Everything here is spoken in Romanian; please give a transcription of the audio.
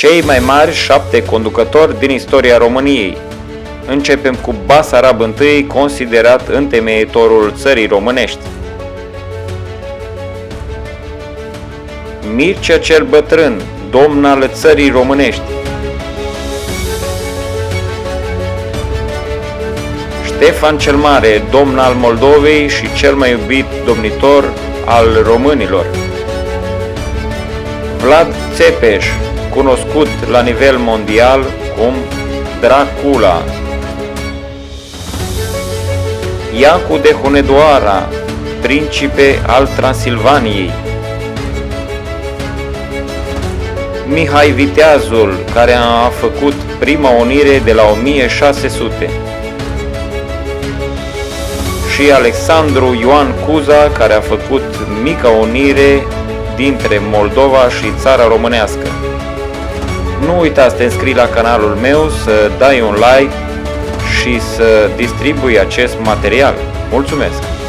Cei mai mari 7 conducători din istoria României. Începem cu Basarab I, considerat întemeitorul țării românești. Mircea cel Bătrân, domn al țării românești. Ștefan cel Mare, domn al Moldovei și cel mai iubit domnitor al românilor. Vlad Țepeș, cunoscut la nivel mondial cum Dracula. Iacu de Hunedoara, principe al Transilvaniei. Mihai Viteazul, care a făcut prima unire de la 1600. Și Alexandru Ioan Cuza, care a făcut mica unire dintre Moldova și țara românească. Nu uita să te înscrii la canalul meu, să dai un like și să distribui acest material. Mulțumesc!